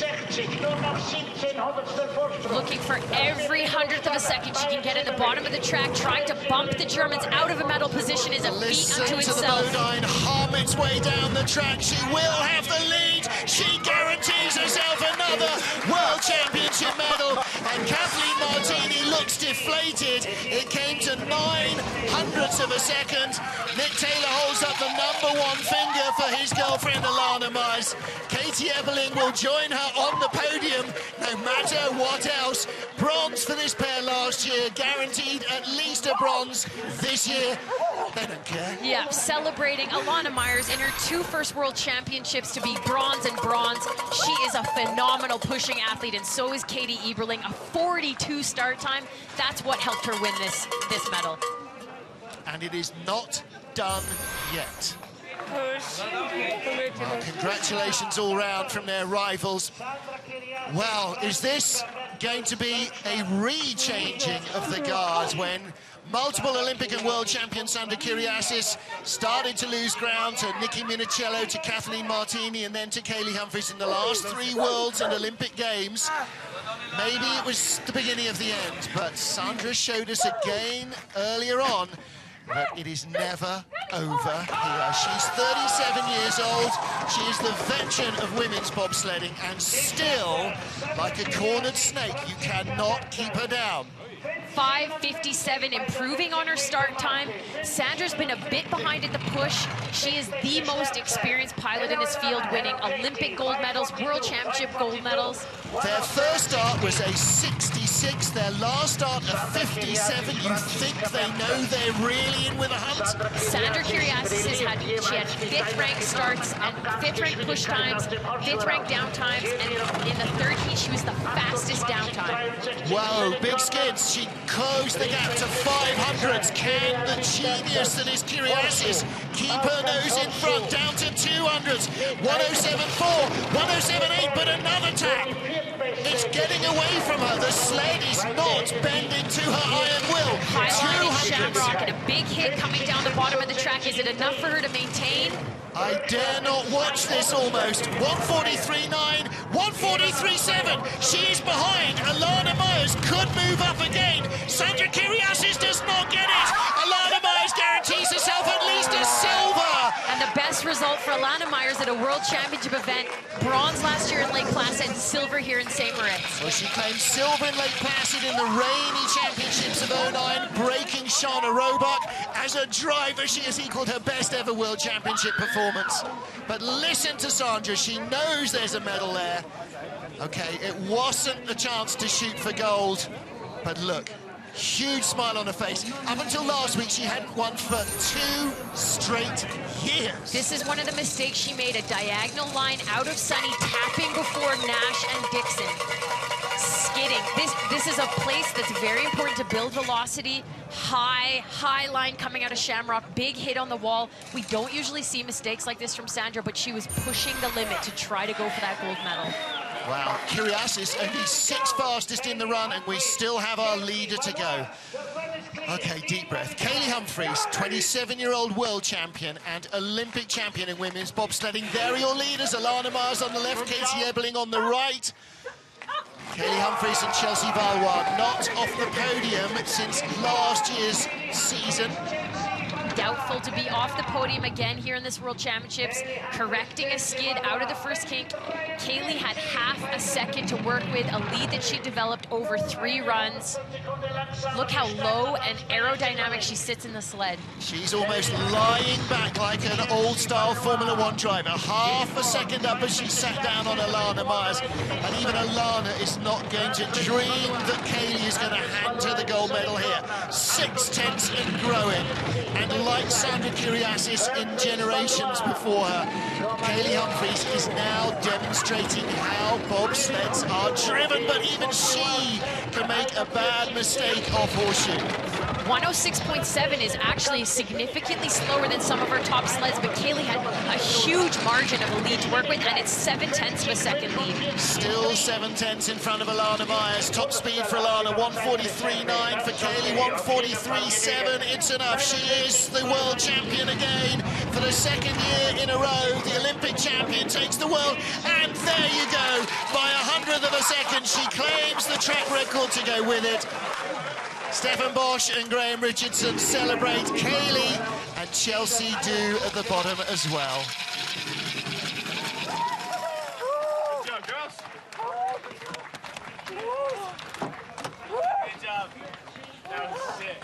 Looking for every 100th of a second she can get in the bottom of the track. Trying to bump the Germans out of a medal position is a feat unto Listen to the itself. Bodine hum its way down the track. She will have the lead. She guarantees herself another World Championship medal. And Kathleen Martini looks deflated. It came to 900ths of a second. Nick Taylor holds up the #1 finger for his girlfriend Alana Myers. Katie Ebeling will join her on the podium no matter what else. Bronze for this pair last year, guaranteed at least a bronze this year. They don't care. Yeah, celebrating Alana Myers in her 2 first World Championships to be bronze and bronze. She is a phenomenal pushing athlete, and so is Katie Eberling. A 42 start time. That's what helped her win this medal. And it is not done yet. Well, congratulations all round from their rivals. Well, is this going to be a re-changing of the guard when multiple Olympic and world champion Sandra Kyriasis started to lose ground to Nikki Minicello, to Kathleen Martini, and then to Kaylee Humphries in the last 3 Worlds and Olympic Games? Maybe it was the beginning of the end, but Sandra showed us again earlier on that it is never over here. She's 37 years old. She is the veteran of women's bobsledding, and still, like a cornered snake, you cannot keep her down. 5:57, improving on her start time. Sandra's been a bit behind at the push. She is the most experienced pilot in this field, winning Olympic gold medals, World Championship gold medals. Their first start was a 66, their last start a 57. You think they know they're really in with a hunt? Sandra Kyriasis had 5th ranked starts and 5th ranked push times, 5th ranked down times, and in the third heat she was the fastest down time. Whoa, big skids. She closed the gap to 500s. Can the genius that is Kyriasis keep her nose in front down to 200s? 107.4, 107.8, but another tap. It's getting away from her. The sled is not bending to her iron will. Highlining Shamrock and a big hit coming down the bottom of the track. Is it enough for her to maintain? I dare not watch this almost. 143.9, 143.7. She is behind. Alana Myers could move up again. Sandra Kyriasis does not get it. Alana Myers guarantees herself at least a silver. And the best result for Alana Myers at a World Championship event. Bronze last year in Lake Placid, silver here in St. Moritz. Well, she claimed silver in Lake Placid in the rainy championships of 09, breaking Shana Roebuck. As a driver, she has equaled her best ever World Championship performance. But listen to Sandra, she knows there's a medal there. Okay, it wasn't a chance to shoot for gold, but look, huge smile on her face. Up until last week, she hadn't won for 2 straight years. This is one of the mistakes she made, a diagonal line out of Sunny, tapping before Nash and Dixon. Skidding. This is a place that's very important to build velocity. High line coming out of Shamrock. Big hit on the wall. We don't usually see mistakes like this from Sandra, but she was pushing the limit to try to go for that gold medal. Wow, Kyriasis only 6th fastest in the run, and we still have our leader to go. Okay, deep breath. Kaylee Humphries, 27-year-old world champion and Olympic champion in women's bobsledding. There are your leaders, Alana Myers on the left, Katie Ebeling on the right. Kaylee Humphries and Chelsea Valois not off the podium since last year's season. Doubtful to be off the podium again here in this World Championships, correcting a skid out of the first kink. Kaylee had half a second to work with, a lead that she developed over 3 runs. Look how low and aerodynamic she sits in the sled. She's almost lying back like an old-style Formula 1 driver. Half a second up as she sat down on Alana Myers. And even Alana is not going to dream that Kaylee is going to hand her the gold medal here. 6/10 and growing. And like Sandra Kyriasis in generations before her, Kaylee Humphries is now demonstrating how bobsleds are driven, but even she can make a bad mistake off horseshoe. 106.7 is actually significantly slower than some of her top sleds, but Kaylee had a huge margin of a lead to work with, and it's 7/10 of a second lead. Still 7/10 in front of Alana Myers. Top speed for Alana, 143.9 for Kaylee, 143.7. It's enough. She is the world champion again for the 2nd year in a row. The Olympic champion takes the world, and there you go. By 100th of a second, she claims the track record to go with it. Stefan Bosch and Graham Richardson celebrate. Kaylee and Chelsea do at the bottom as well. Good job, girls. Good job. That was sick.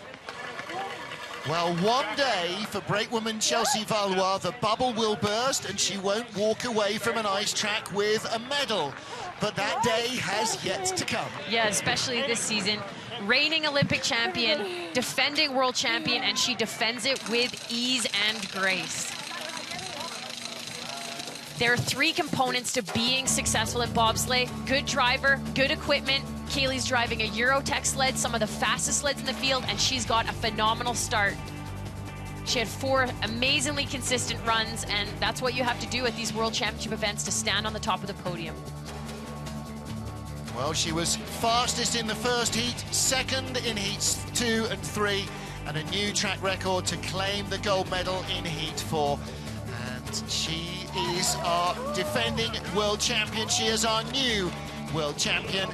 Well, one day for brakewoman Chelsea Valois, the bubble will burst and she won't walk away from an ice track with a medal. But that day has yet to come. Yeah, especially this season. Reigning Olympic champion, defending world champion, and she defends it with ease and grace. There are 3 components to being successful at bobsleigh. Good driver, good equipment. Kaylee's driving a Eurotech sled, some of the fastest sleds in the field, and she's got a phenomenal start. She had 4 amazingly consistent runs, and that's what you have to do at these World Championship events to stand on the top of the podium. Well, she was fastest in the first heat, 2nd in heats 2 and 3, and a new track record to claim the gold medal in heat 4. And she is our defending world champion. She is our new world champion.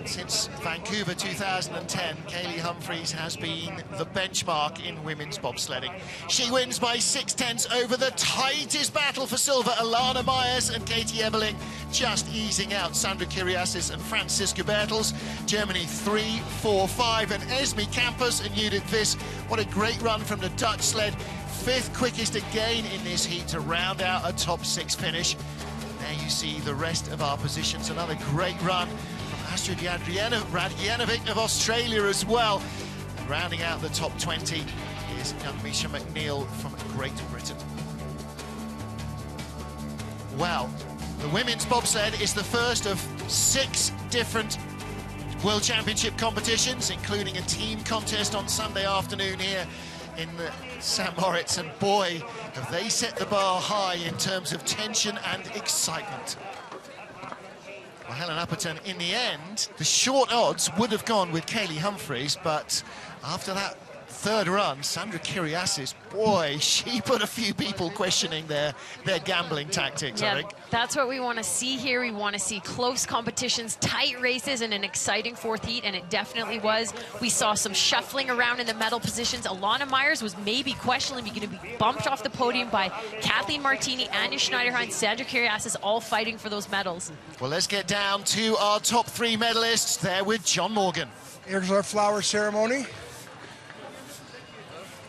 Since Vancouver 2010, Kaylee Humphries has been the benchmark in women's bobsledding. She wins by 6/10 over the tightest battle for silver. Alana Myers and Katie Eberling just easing out Sandra Kiriasis and Franziska Bertels. Germany 3, 4, 5, and Esme Campos and Judith Viss. What a great run from the Dutch sled. 5th quickest again in this heat to round out a top 6 finish. There you see the rest of our positions. Another great run from Astrid Radjanovic of Australia as well. And rounding out the top 20 is young Misha McNeil from Great Britain. Well, the women's bobsled is the first of 6 different World Championship competitions, including a team contest on Sunday afternoon here in St. Moritz, and boy, have they set the bar high in terms of tension and excitement. Well, Helen Upperton, in the end, the short odds would have gone with Kaylee Humphries, but after that 3rd run, Sandra Kiriasis, boy, she put a few people questioning their gambling tactics, I think. That's what we want to see here. We want to see close competitions, tight races, and an exciting 4th heat, and it definitely was. We saw some shuffling around in the medal positions. Alana Myers was maybe questionably going to be bumped off the podium by Kathleen Martini, Anya Schneiderhan, Sandra Kiriasis, all fighting for those medals. Well, let's get down to our top 3 medalists there with John Morgan. Here's our flower ceremony.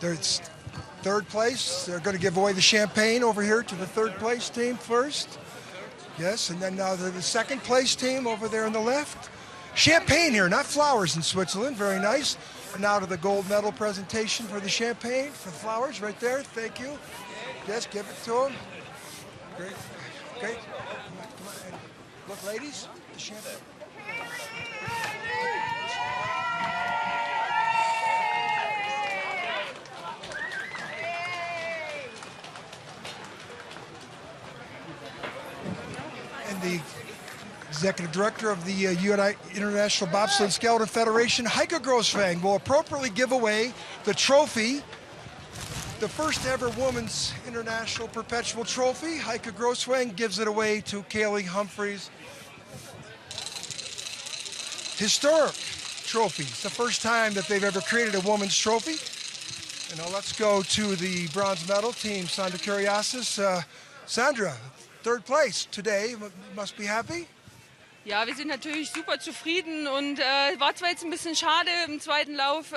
There's 3rd place. They're going to give away the champagne over here to the 3rd place team first. Yes, and then now the 2nd place team over there on the left. Champagne here, not flowers in Switzerland. Very nice. And now to the gold medal presentation for the champagne, for the flowers right there. Thank you. Yes, give it to them. Great. Great. Come on. Look, ladies, the champagne. The executive director of the International Bobsled Skeleton Federation, Heike Grossfang, will appropriately give away the trophy, the first ever women's international perpetual trophy. Heike Grossfang gives it away to Kaylee Humphries. Historic trophy. It's the first time that they've ever created a women's trophy. And now let's go to the bronze medal team, Sandra Kiriasis. Sandra, 3rd place today, must be happy. Ja, wir sind natürlich super zufrieden und war zwar jetzt ein bisschen schade, im 2. Lauf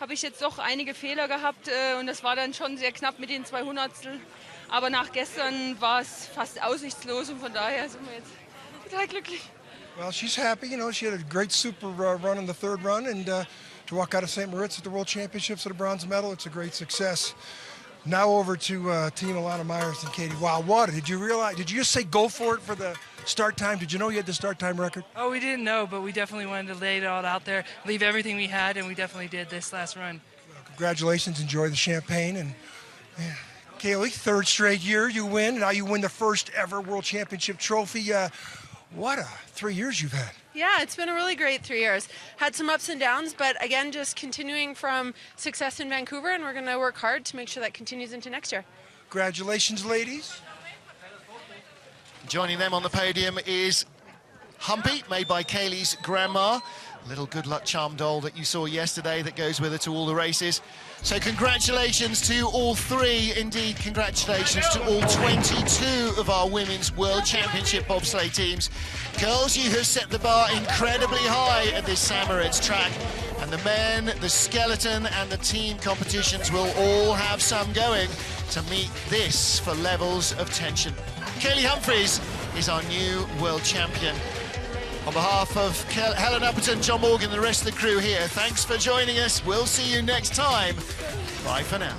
habe ich jetzt doch einige Fehler gehabt und das war dann schon sehr knapp mit den 200. Aber nach gestern war es fast aussichtslos und von daher sind wir jetzt total glücklich. Well, she's happy, you know, she had a great super run in the 3rd run, and to walk out of St. Moritz at the World Championships with a bronze medal, it's a great success. Now over to Team Alana Myers and Katie. Wow, what did you realize? Did you just say go for it for the start time? Did you know you had the start time record? Oh, we didn't know, but we definitely wanted to lay it all out there, leave everything we had, and we definitely did this last run. Well, congratulations, enjoy the champagne. And Kaylee, 3rd straight year you win. Now you win the first ever World Championship trophy. What a 3 years you've had. Yeah, it's been a really great 3 years. Had some ups and downs, but again, just continuing from success in Vancouver, and we're going to work hard to make sure that continues into next year. Congratulations, ladies. Joining them on the podium is Humpy, made by Kaylee's grandma. A little good luck charm doll that you saw yesterday that goes with her to all the races. So congratulations to all 3, indeed congratulations to all 22 of our Women's World Championship bobsleigh teams. Girls, you have set the bar incredibly high at this St. Moritz track, and the men, the skeleton and the team competitions will all have some going to meet this for levels of tension. Kaylee Humphries is our new world champion. On behalf of Helen Upperton, John Morgan, and the rest of the crew here, thanks for joining us. We'll see you next time. Bye for now.